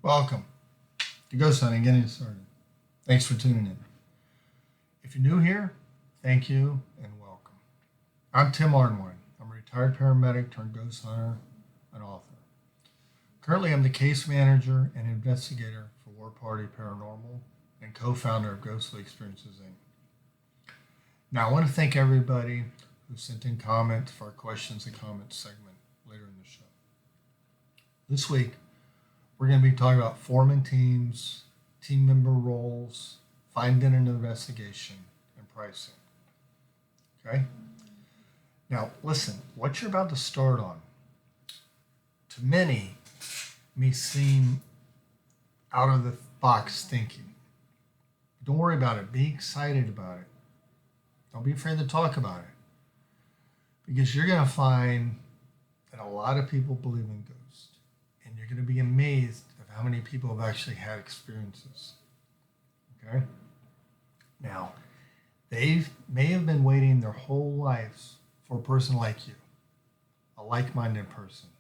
Welcome to Ghost Hunting, getting started. Thanks for tuning in. If you're new here, thank you and welcome. I'm Tim Arnwine. I'm a retired paramedic turned ghost hunter and author. Currently, I'm the case manager and investigator for War Party Paranormal and co-founder of Ghostly Experiences, Inc. Now, I want to thank everybody who sent in comments for our questions and comments segment later in the show. This week, we're going to be talking about forming teams, team member roles, finding an investigation, and pricing. Okay? Now, listen, what you're about to start on, to many, may seem out of the box thinking. Don't worry about it. Be excited about it. Don't be afraid to talk about it. Because you're going to find that a lot of people believe in ghosts. And you're going to be amazed at how many people have actually had experiences. Okay? Now, they may have been waiting their whole lives for a person like you, a like-minded person,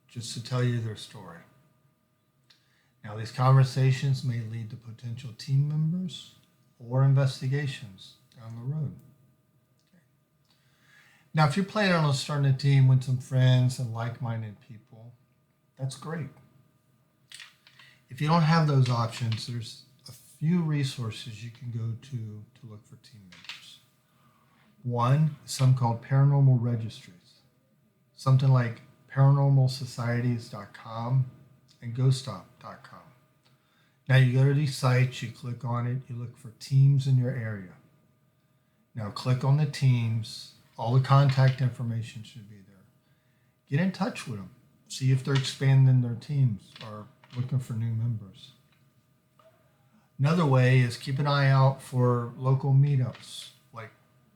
just to tell you their story. Now, these conversations may lead to potential team members or investigations down the road. Okay. Now, if you're planning on starting a team with some friends and like-minded people, that's great. If you don't have those options, there's a few resources you can go to look for team members. One is some called paranormal registries, something like paranormalsocieties.com and ghoststop.com. Now you go to these sites, you click on it, you look for teams in your area. Now click on the teams, all the contact information should be there. Get in touch with them. See if they're expanding their teams or looking for new members. Another way is keep an eye out for local meetups like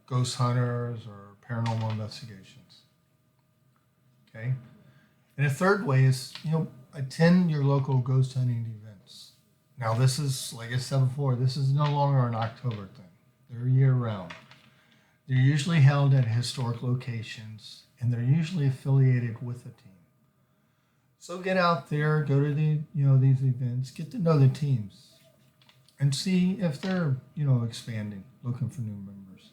ghost hunters or paranormal investigations. Okay? And a third way is, attend your local ghost hunting events. Now this is, like I said before, this is no longer an October thing. They're year round. They're usually held at historic locations and they're usually affiliated with a team. So get out there, go to these events, get to know the teams, and see if they're, expanding, looking for new members.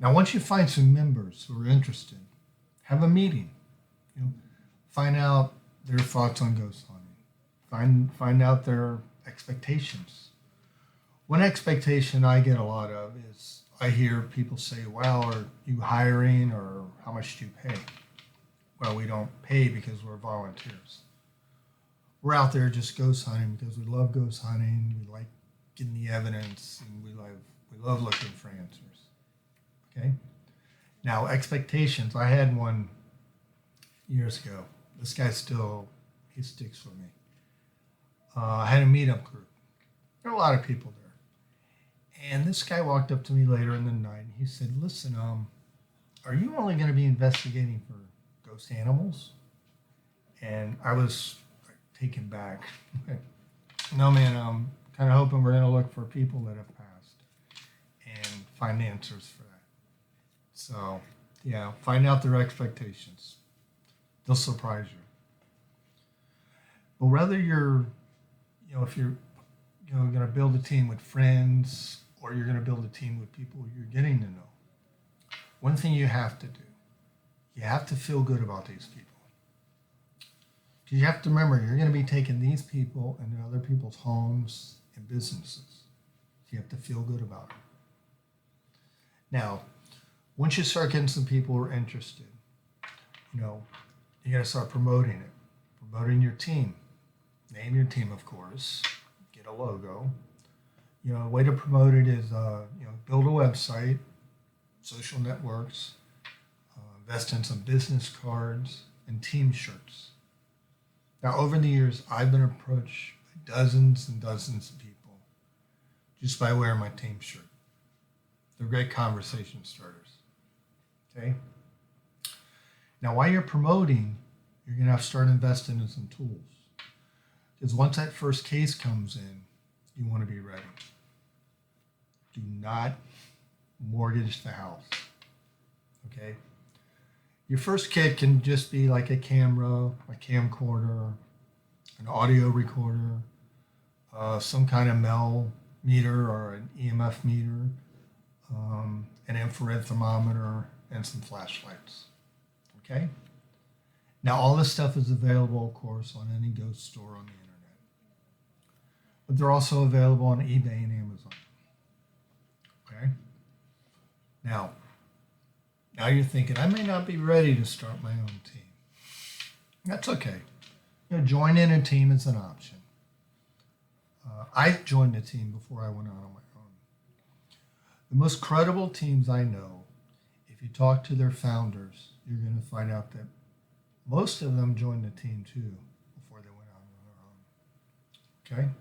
Now, once you find some members who are interested, have a meeting. Find out their thoughts on ghost hunting. Find out their expectations. One expectation I get a lot of is I hear people say, "Well, are you hiring, or how much do you pay?" Well, we don't pay because we're volunteers. We're out there just ghost hunting because we love ghost hunting. We like getting the evidence, and we love looking for answers. Okay? Now, expectations. I had one years ago. This guy he sticks with me. I had a meetup group. There were a lot of people there. And this guy walked up to me later in the night, and he said, "Listen, are you only going to be investigating for ghost animals?" And I was taken back. No, man, I'm kind of hoping we're going to look for people that have passed and find answers for that. So, yeah, find out their expectations. They'll surprise you. But whether you're, if you're, going to build a team with friends or you're going to build a team with people you're getting to know, one thing you have to do, you have to feel good about these people. Because you have to remember, you're going to be taking these people into other people's homes and businesses. So you have to feel good about it. Now, once you start getting some people who are interested, you got to start promoting it. Promoting your team. Name your team, of course. Get a logo. A way to promote it is, build a website, social networks, invest in some business cards and team shirts. Now, over the years, I've been approached by dozens and dozens of people just by wearing my team shirt. They're great conversation starters. Okay? Now, while you're promoting, you're going to have to start investing in some tools. Because once that first case comes in, you want to be ready. Do not mortgage the house. Okay? Your first kit can just be like a camera, a camcorder, an audio recorder, some kind of MEL meter or an EMF meter, an infrared thermometer, and some flashlights. Okay? Now, all this stuff is available, of course, on any ghost store on the internet. But they're also available on eBay and Amazon. Okay? Now you're thinking, I may not be ready to start my own team. That's okay. Joining a team is an option. I joined a team before I went out on my own. The most credible teams I know, if you talk to their founders, you're going to find out that most of them joined the team too before they went out on their own. Okay?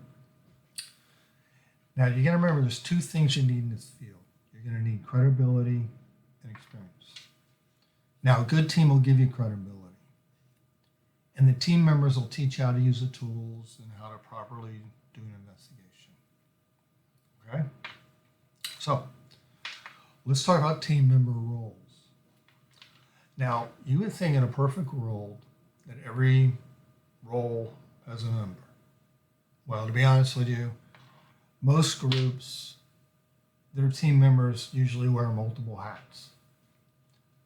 Now, you got to remember there's two things you need in this field. You're going to need credibility and experience. Now, a good team will give you credibility. And the team members will teach you how to use the tools and how to properly do an investigation. Okay? So, let's talk about team member roles. Now, you would think in a perfect world that every role has a member. Well, to be honest with you, most groups, their team members usually wear multiple hats.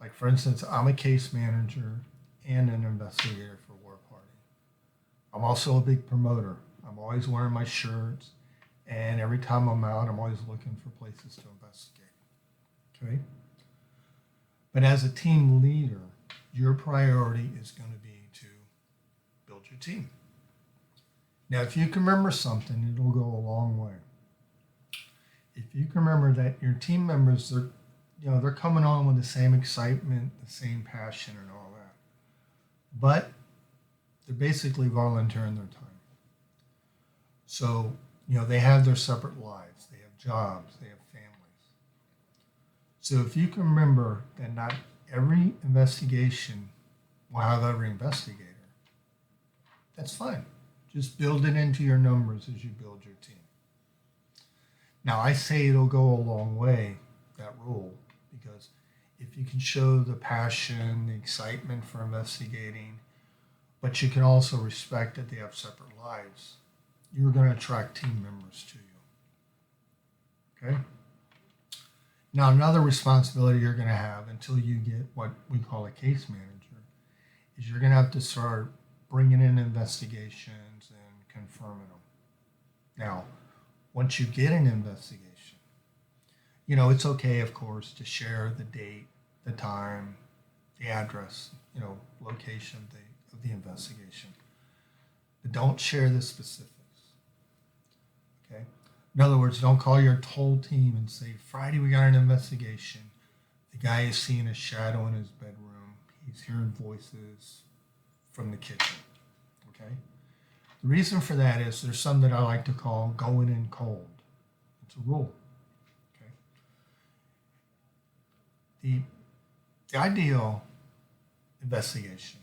Like, for instance, I'm a case manager and an investigator for War Party. I'm also a big promoter. I'm always wearing my shirts, and every time I'm out, I'm always looking for places to investigate. Okay? But as a team leader, your priority is going to be to build your team. Now, if you can remember something, it'll go a long way. If you can remember that your team members, they're coming on with the same excitement, the same passion, and all that. But they're basically volunteering their time. So, they have their separate lives. They have jobs. They have families. So if you can remember that not every investigation will have every investigator, that's fine. Just build it into your numbers as you build your team. Now, I say it'll go a long way, that rule, because if you can show the passion, the excitement for investigating, but you can also respect that they have separate lives, you're going to attract team members to you. Okay? Now, another responsibility you're going to have until you get what we call a case manager is you're going to have to start bringing in investigations and confirming them. Now, once you get an investigation, it's okay, of course, to share the date, the time, the address, location of the investigation. But don't share the specifics. Okay? In other words, don't call your whole team and say, Friday we got an investigation. The guy is seeing a shadow in his bedroom. He's hearing voices from the kitchen. Okay? The reason for that is there's some that I like to call going in cold. It's a rule. Okay? The ideal investigation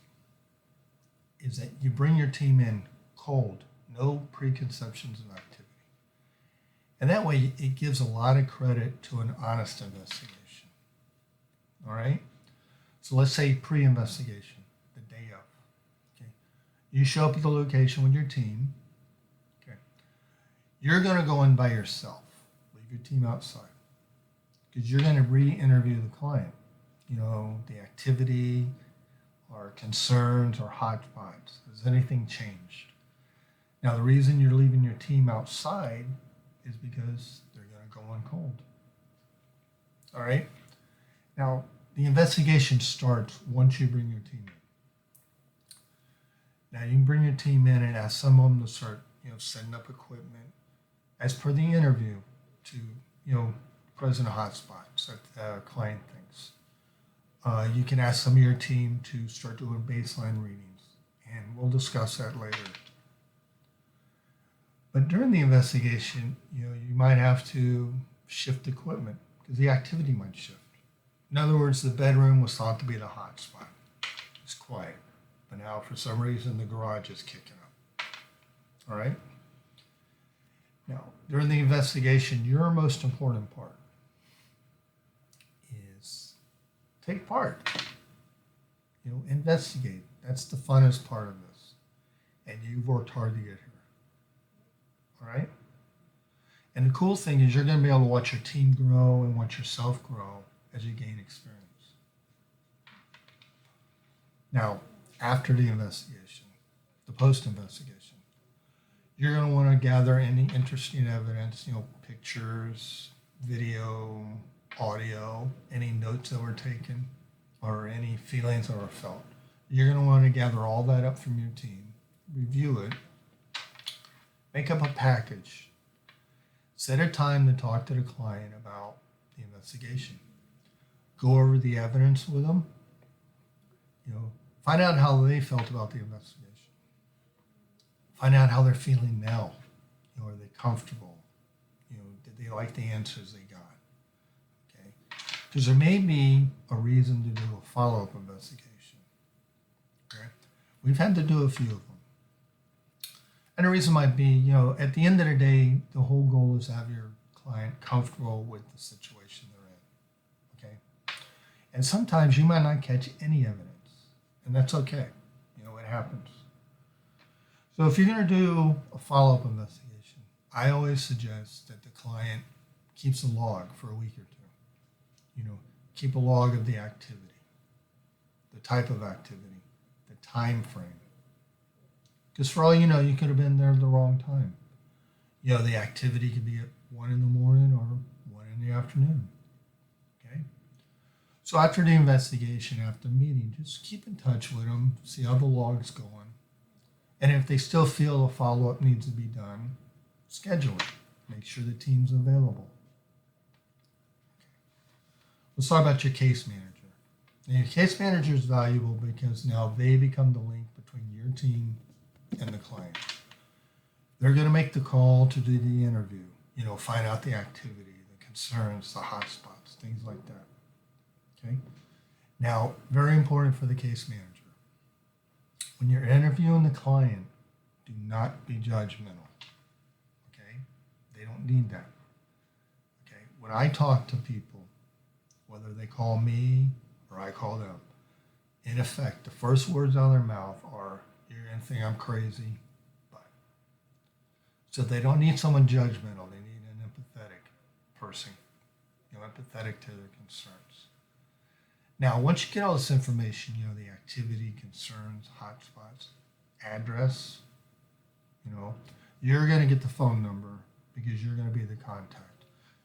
is that you bring your team in cold, no preconceptions of activity. And that way it gives a lot of credit to an honest investigation. All right? So let's say pre-investigation, the day of. Okay? You show up at the location with your team. Okay? You're going to go in by yourself. Leave your team outside. Because you're going to re-interview the client. The activity or concerns or hot spots. Has anything changed? Now, the reason you're leaving your team outside is because they're going to go in cold. All right? Now, the investigation starts once you bring your team in. Now, you can bring your team in and ask some of them to start, setting up equipment as per the interview to, present hotspots that the client thinks. You can ask some of your team to start doing baseline readings, and we'll discuss that later. But during the investigation, you might have to shift equipment because the activity might shift. In other words, the bedroom was thought to be the hot spot. It's quiet. But now, for some reason, the garage is kicking up. All right? Now, during the investigation, your most important part is take part. Investigate. That's the funnest part of this. and you've worked hard to get here. All right? And the cool thing is you're going to be able to watch your team grow and watch yourself grow as you gain experience. Now, after the investigation, the post-investigation, you're going to want to gather any interesting evidence, pictures, video, audio, any notes that were taken, or any feelings that were felt. You're going to want to gather all that up from your team, review it, make up a package, set a time to talk to the client about the investigation, go over the evidence with them, find out how they felt about the investigation, find out how they're feeling now. Are they comfortable? Did they like the answers they got? Okay, because there may be a reason to do a follow-up investigation. Okay, we've had to do a few of them. And the reason might be, at the end of the day, the whole goal is to have your client comfortable with the situation they're in. Okay? And sometimes you might not catch any evidence, and that's okay. It happens. So if you're going to do a follow-up investigation, I always suggest that the client keeps a log for a week or two. Keep a log of the activity, the type of activity, the time frame. Because for all you know, you could have been there at the wrong time. The activity could be at 1 in the morning or 1 in the afternoon. Okay? So after the investigation, after the meeting, just keep in touch with them, see how the log's going. And if they still feel a follow-up needs to be done, schedule it. Make sure the team's available. Okay. Let's talk about your case manager. Now, your case manager is valuable because now they become the link between your team and the client. They're going to make the call to do the interview, find out the activity, the concerns, the hotspots, things like that. Okay? Now, very important for the case manager. When you're interviewing the client, do not be judgmental. Okay? They don't need that. Okay? When I talk to people, whether they call me or I call them, in effect, the first words out of their mouth are, "You're going to think I'm crazy," but. So they don't need someone judgmental. They need an empathetic person, empathetic to their concerns. Now, once you get all this information, the activity, concerns, hotspots, address, you're going to get the phone number because you're going to be the contact.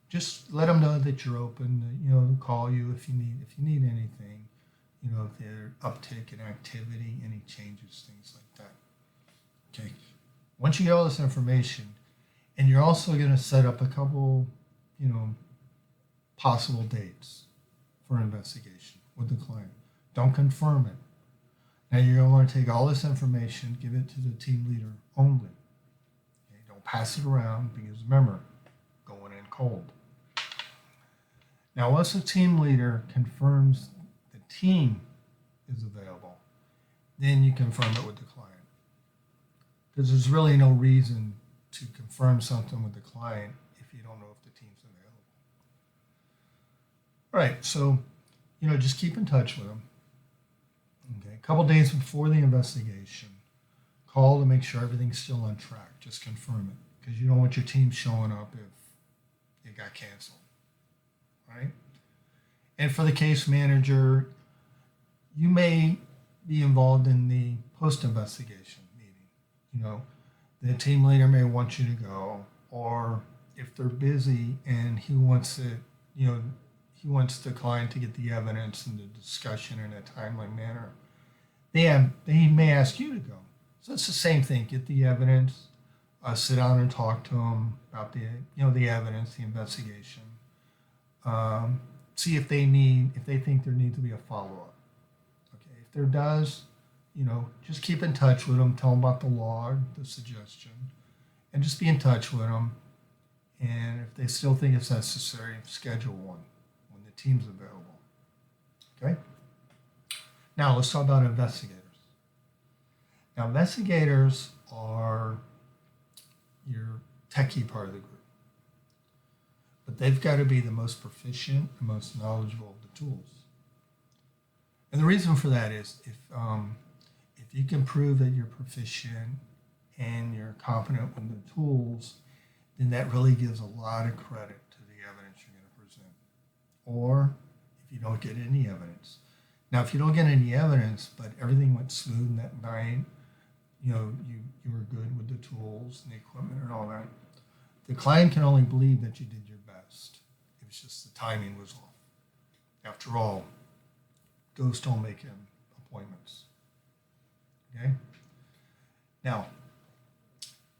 Just let them know that you're open, to call you if you need anything. If there's uptick in activity, any changes, things like that. Okay. Once you get all this information, and you're also going to set up a couple, possible dates for investigation with the client. Don't confirm it. Now you're going to want to take all this information, give it to the team leader only. Okay? Don't pass it around because remember, going in cold. Now once the team leader confirms the team is available, then you confirm it with the client. Because there's really no reason to confirm something with the client if you don't know if the team's available. All right, so just keep in touch with them. Okay, a couple days before the investigation, call to make sure everything's still on track. Just confirm it because you don't want your team showing up if it got canceled. Right? And for the case manager, you may be involved in the post-investigation meeting. The team leader may want you to go, or if they're busy and he wants it, he wants the client to get the evidence and the discussion in a timely manner, they may ask you to go. So it's the same thing. Get the evidence, sit down and talk to them about the evidence, the investigation. See if they think there needs to be a follow-up. Okay, if there does, just keep in touch with them. Tell them about the log, the suggestion, and just be in touch with them. And if they still think it's necessary, schedule one when the team's available. Okay? Now let's talk about investigators. Now investigators are your techie part of the group. But they've got to be the most proficient and most knowledgeable of the tools. And the reason for that is if you can prove that you're proficient and you're competent with the tools, then that really gives a lot of credit to the evidence you're going to present. Or if you don't get any evidence. Now, if you don't get any evidence, but everything went smooth that night, you were good with the tools and the equipment and all that, the client can only believe that you did your best. It was just the timing was off. After all, ghosts don't make appointments. Okay? Now,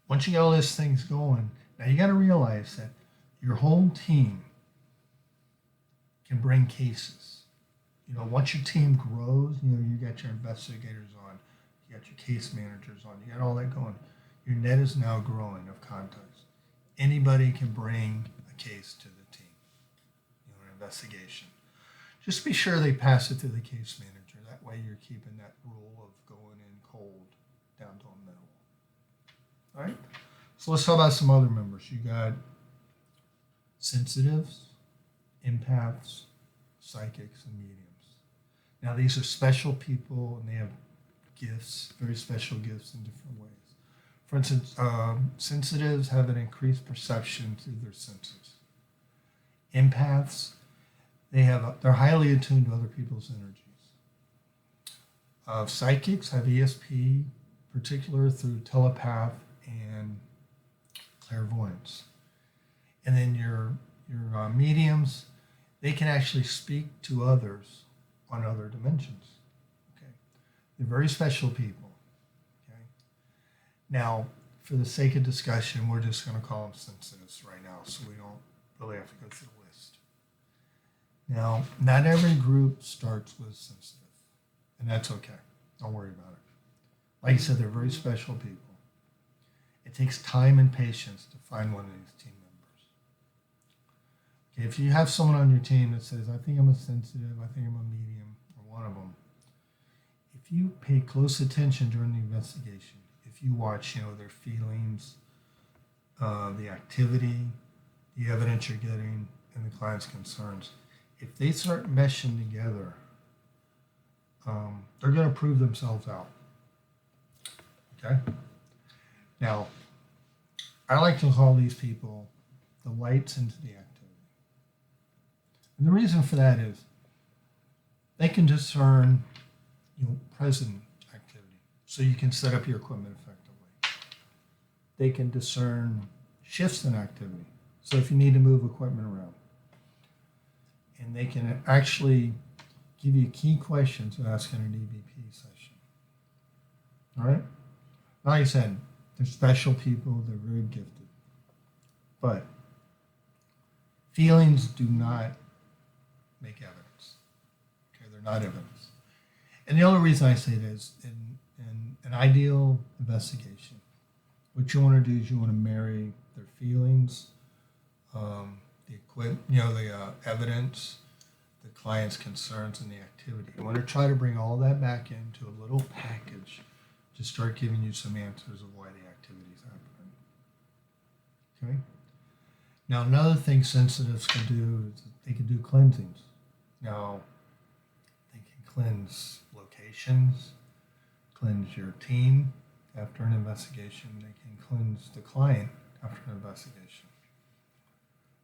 once you get all these things going, now you got to realize that your whole team can bring cases. Once your team grows, you got your investigators on, you got your case managers on, you got all that going. Your net is now growing of contacts. Anybody can bring a case to the team, an investigation. Just be sure they pass it through the case manager. That way you're keeping that rule of going in cold down to a middle. All right? So let's talk about some other members. You got sensitives, empaths, psychics, and mediums. Now, these are special people, and they have gifts, very special gifts in different ways. For instance, sensitives have an increased perception through their senses. Empaths, they're highly attuned to other people's energies. Psychics have ESP, particular through telepath and clairvoyance. And then your mediums, they can actually speak to others on other dimensions. Okay, they're very special people. Okay, now for the sake of discussion, we're just going to call them sensitives right now, so we don't really have to go through the list. Now, not every group starts with sensitive, and that's okay. Don't worry about it. Like I said, they're very special people. It takes time and patience to find one of these team members. Okay, if you have someone on your team that says, I think I'm a sensitive, I think I'm a medium, or one of them, if you pay close attention during the investigation, if you watch, their feelings, the activity, the evidence you're getting, and the client's concerns, if they start meshing together, they're going to prove themselves out. Okay? Now, I like to call these people the lights into the activity. And the reason for that is they can discern, present activity, so you can set up your equipment effectively. They can discern shifts in activity, so if you need to move equipment around. And they can actually give you key questions to ask in an EVP session. All right? Like I said, they're special people, they're very gifted. But feelings do not make evidence. Okay, they're not evidence. And the only reason I say that is in an ideal investigation, what you want to do is you want to marry their feelings, the evidence, the client's concerns, and the activity. You want to try to bring all that back into a little package to start giving you some answers of why the activity is happening. Okay? Now, another thing sensitives can do is they can do cleansings. Now, they can cleanse locations, cleanse your team after an investigation. They can cleanse the client after an investigation.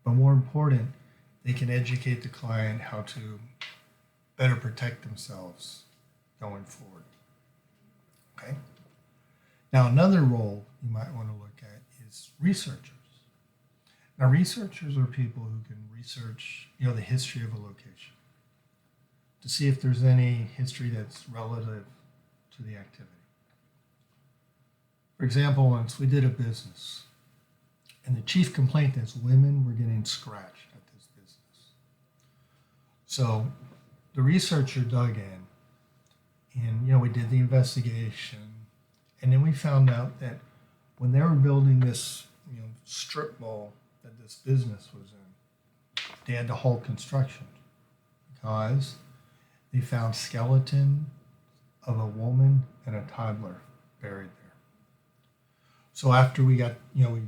But more important, they can educate the client how to better protect themselves going forward. Okay? Now, another role you might want to look at is researchers. Now, researchers are people who can research, the history of a location to see if there's any history that's relative to the activity. For example, once we did a business, and the chief complaint is women were getting scratched at this business. So the researcher dug in, and we did the investigation, and then we found out that when they were building this strip mall that this business was in, they had to halt construction because they found skeleton of a woman and a toddler buried there. So after we got, we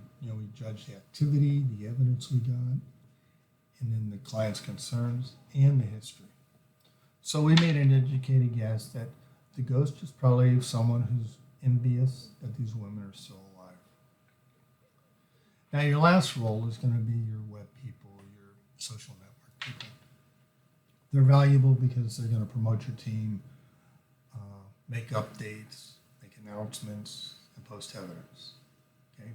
judged the activity, the evidence we got, and then the client's concerns and the history. So we made an educated guess that the ghost is probably someone who's envious that these women are still Now, your last role is going to be your web people, your social network people. They're valuable because they're going to promote your team, make updates, make announcements, and post evidence. Okay.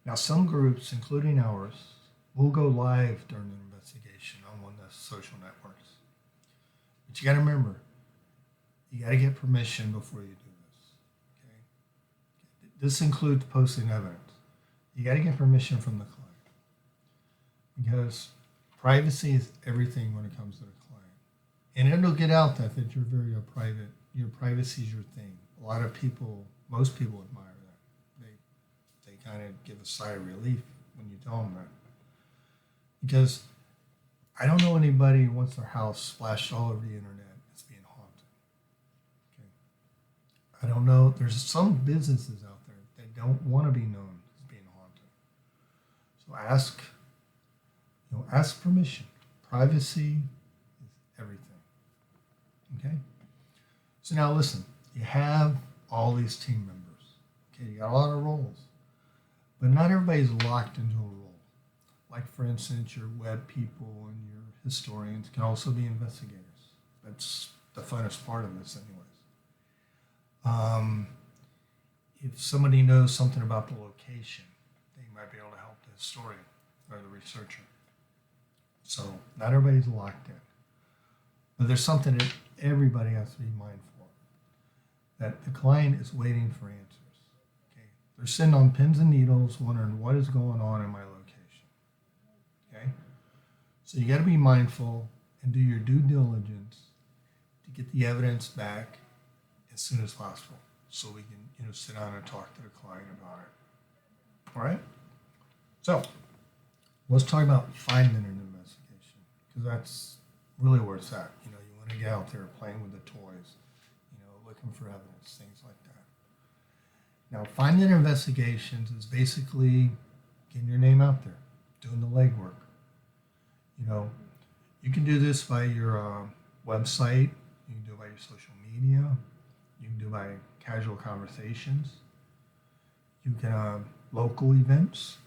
Now, some groups, including ours, will go live during an investigation on one of the social networks. But you got to remember, you got to get permission before you do this. Okay. This includes posting evidence. You got to get permission from the client because privacy is everything when it comes to the client, and it'll get out that you're very private. Your privacy is your thing. A lot of people, most people admire that. They kind of give a sigh of relief when you tell them that. Because I don't know anybody who wants their house splashed all over the internet as being haunted. Okay. I don't know. There's some businesses out there that don't want to be known as being haunted. So ask permission. Privacy is everything. Okay. So now listen, you have all these team members. Okay, you got a lot of roles. But not everybody's locked into a role. Like, for instance, your web people and your historians can also be investigators. That's the funnest part of this anyways. If somebody knows something about the location, they might be able to help the historian or the researcher. So not everybody's locked in. But there's something that everybody has to be mindful of, that the client is waiting for answers. Okay? They're sitting on pins and needles wondering what is going on in my location. Okay? So you got to be mindful and do your due diligence to get the evidence back as soon as possible so we can sit down and talk to the client about it. All right? So let's talk about finding an investigation because that's really where it's at. You want to get out there playing with the toys, looking for evidence, things like that. Now, finding investigations is basically getting your name out there, doing the legwork. You can do this by your website, you can do it by your social media, you can do it by casual conversations, you can local events.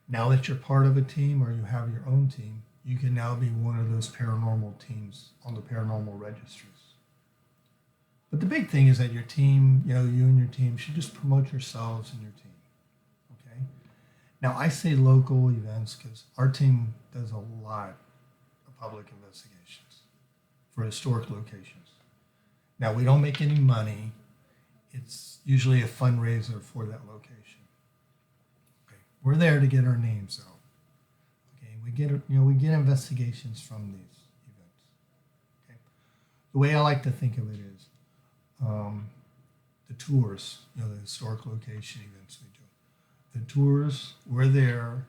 Now that you're part of a team or you have your own team, you can now be one of those paranormal teams on the paranormal registries. But the big thing is that your team, you and your team should just promote yourselves and your team. Okay? Now, I say local events because our team does a lot of public investigations for historic locations. Now, we don't make any money. It's usually a fundraiser for that location. Okay? We're there to get our names out. We get investigations from these events. Okay? The way I like to think of it is the tours, the historic location events we do. The tours, we're there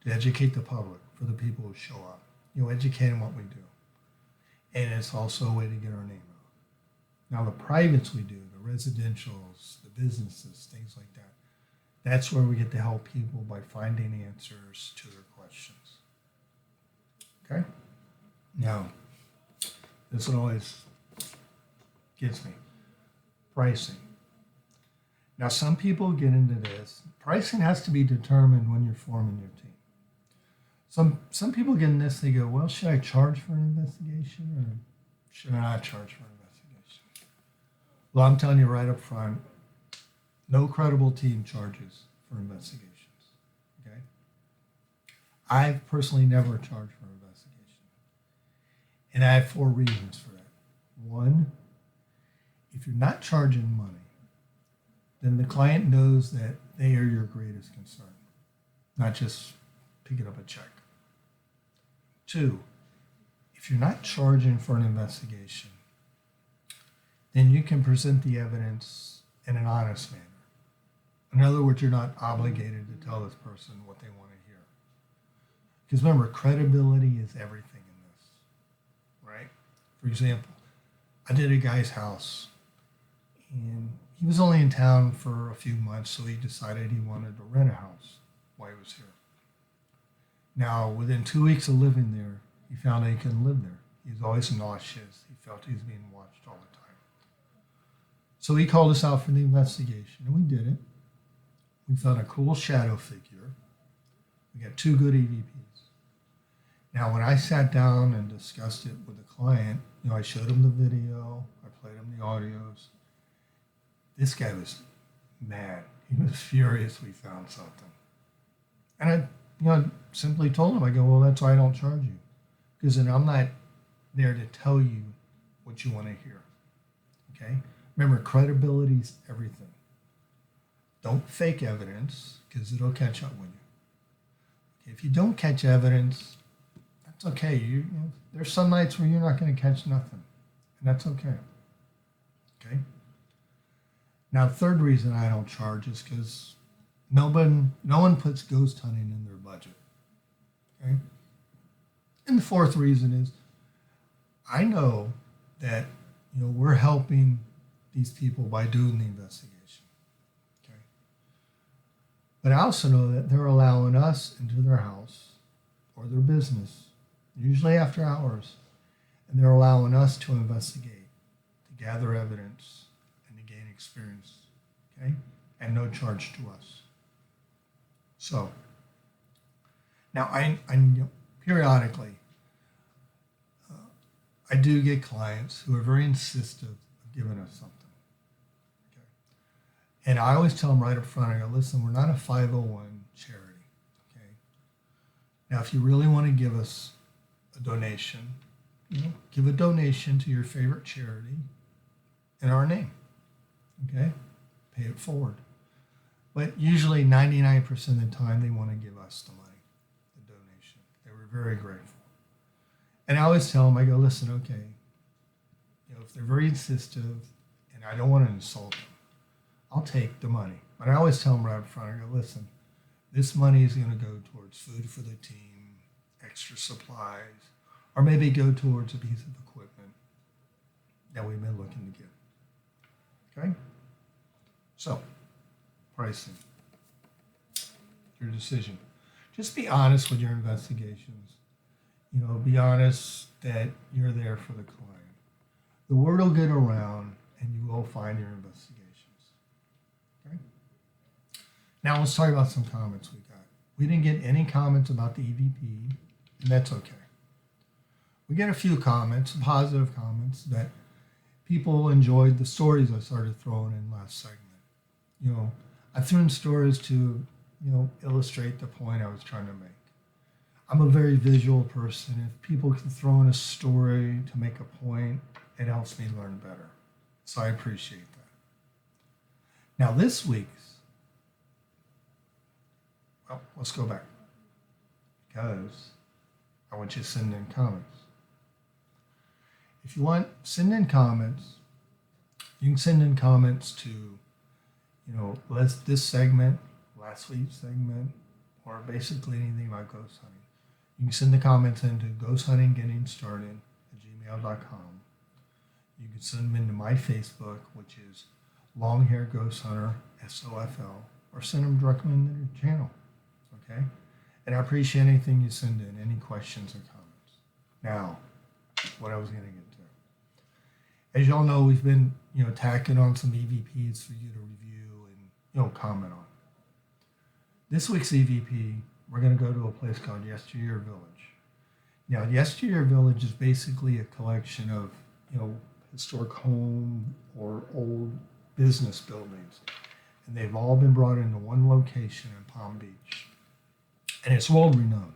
to educate the public for the people who show up. Educate them what we do. And it's also a way to get our name out. Now the privates we do, the residentials, the businesses, things like that, that's where we get to help people by finding answers to their questions. Okay? Now, this one always gets me. Pricing. Now, some people get into this. Pricing has to be determined when you're forming your team. Some people get in this, they go, well, should I charge for an investigation or should I not charge for an investigation? Well, I'm telling you right up front, no credible team charges for investigations. Okay? I've personally never charged for an investigation. And I have 4 reasons for that. 1, if you're not charging money, then the client knows that they are your greatest concern, not just picking up a check. 2, if you're not charging for an investigation, then you can present the evidence in an honest manner. In other words, you're not obligated to tell this person what they want to hear. Because remember, credibility is everything in this, right? For example, I did a guy's house, and he was only in town for a few months, so he decided he wanted to rent a house while he was here. Now, within 2 weeks of living there, he found out he couldn't live there. He was always nauseous. He felt he was being watched all the time. So he called us out for the investigation, and we did it. We found a cool shadow figure. We got 2 good EVPs. Now, when I sat down and discussed it with the client, I showed him the video, I played him the audios. This guy was mad. He was furious we found something. And I simply told him, I go, well, that's why I don't charge you. Because then I'm not there to tell you what you want to hear. Okay? Remember, credibility is everything. Don't fake evidence, because it'll catch up with you. Okay, if you don't catch evidence, that's okay. There's some nights where you're not going to catch nothing, and that's okay. Okay? Now, the third reason I don't charge is because no one puts ghost hunting in their budget. Okay? And the fourth reason is I know that we're helping these people by doing the investigation. Okay? But I also know that they're allowing us into their house or their business, usually after hours, and they're allowing us to investigate, to gather evidence, and to gain experience. Okay? And no charge to us. So, now I periodically, I do get clients who are very insistent of giving us something. Okay? And I always tell them right up front, I go, listen, we're not a 501 charity. Okay? Now, if you really want to give us a donation, give a donation to your favorite charity in our name. Okay? Pay it forward. But usually 99% of the time they want to give us the money, the donation. They were very grateful. And I always tell them, I go, listen, okay, if they're very insistent and I don't want to insult them, I'll take the money. But I always tell them right up front, I go, listen, this money is going to go towards food for the team, extra supplies, or maybe go towards a piece of equipment that we've been looking to get. Okay? So, pricing. Your decision. Just be honest with your investigations. Be honest that you're there for the client. The word will get around and you will find your investigations. Okay? Now let's talk about some comments we got. We didn't get any comments about the EVP, and that's okay. We get a few comments, positive comments, that people enjoyed the stories I started throwing in last segment. I threw in stories to, illustrate the point I was trying to make. I'm a very visual person. If people can throw in a story to make a point, it helps me learn better. So I appreciate that. Now this week's, let's go back. Because I want you to send in comments. If you want, send in comments. You can send in comments to, this segment, last week's segment, or basically anything about ghost hunting. You can send the comments into ghosthuntinggettingstarted@gmail.com. You can send them into my Facebook, which is Long Hair Ghost Hunter, SOFL, or send them directly into the channel. Okay? And I appreciate anything you send in, any questions or comments. Now, what I was going to get to. As y'all know, we've been, tacking on some EVPs for you to review and, comment on. This week's EVP, we're going to go to a place called Yesteryear Village. Now, Yesteryear Village is basically a collection of, historic home or old business buildings. And they've all been brought into one location in Palm Beach. And it's world renowned.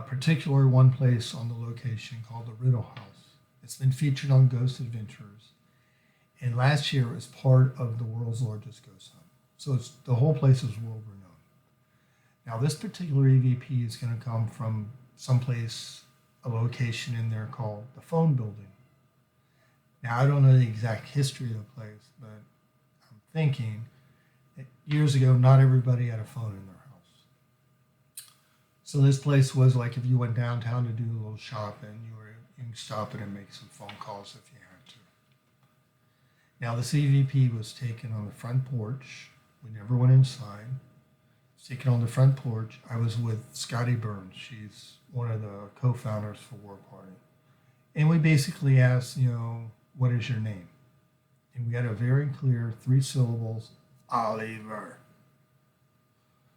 Particularly one place on the location called the Riddle House. It's been featured on Ghost Adventures. And last year it was part of the world's largest ghost hunt. So the whole place is world renowned. Now this particular EVP is going to come from someplace, a location in there called the Phone Building. Now I don't know the exact history of the place, but I'm thinking that years ago not everybody had a phone in their house. So this place was like if you went downtown to do a little shopping, you can stop it and make some phone calls if you had to. Now this EVP was taken on the front porch. We never went inside. It was taken on the front porch. I was with Scotty Burns. She's one of the co-founders for War Party. And we basically asked, what is your name? And we got a very clear 3 syllables, Oliver.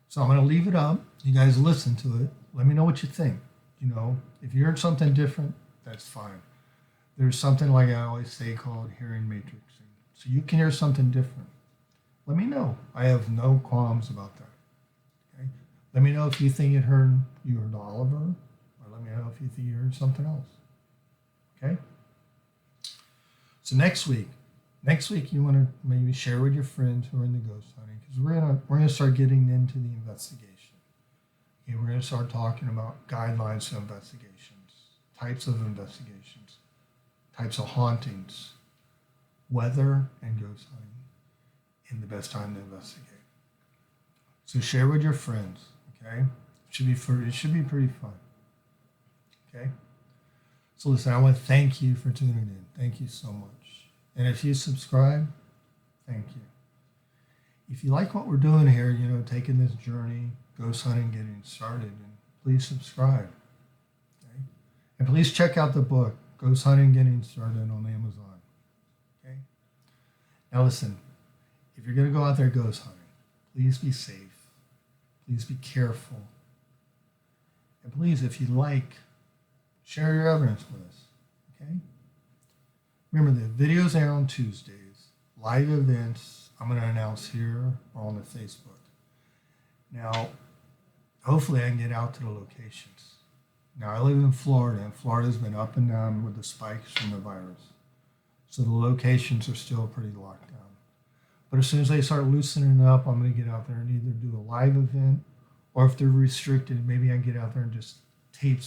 So I'm going to leave it up. You guys listen to it. Let me know what you think. You know, if you heard something different, that's fine. There's something, like I always say, called hearing matrixing. So you can hear something different. Let me know. I have no qualms about that. Okay. Let me know if you think you heard Oliver, or let me know if you think you heard something else. Okay. So next week you want to maybe share with your friends who are in the ghost hunting, because we're gonna start getting into the investigation. Okay, we're gonna start talking about guidelines to investigations, types of investigations, types of hauntings, weather, and ghost hunting, and the best time to investigate. So share with your friends. Okay, it should be pretty fun. Okay. So listen, I want to thank you for tuning in. Thank you so much. And if you subscribe, thank you. If you like what we're doing here, you know, taking this journey, ghost hunting, getting started, and please subscribe. Okay? And please check out the book, Ghost Hunting Getting Started, on Amazon. Okay? Now listen, if you're going to go out there ghost hunting, please be safe. Please be careful. And please, if you like, share your evidence with us. Okay? Remember, the videos air on Tuesdays. Live events I'm going to announce here or on the Facebook. Now, hopefully I can get out to the locations. Now, I live in Florida, and Florida's been up and down with the spikes from the virus. So the locations are still pretty locked down. But as soon as they start loosening up, I'm going to get out there and either do a live event, or if they're restricted, maybe I can get out there and just tape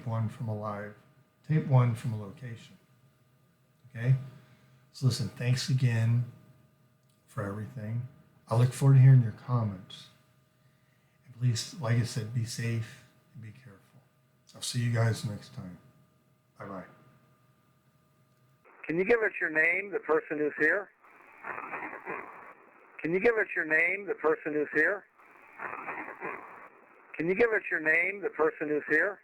one from a location. Okay? So listen, thanks again for everything. I look forward to hearing your comments. And please, like I said, be safe and be careful. I'll see you guys next time. Bye-bye. Can you give us your name, the person who's here? Can you give us your name, the person who's here? Can you give us your name, the person who's here?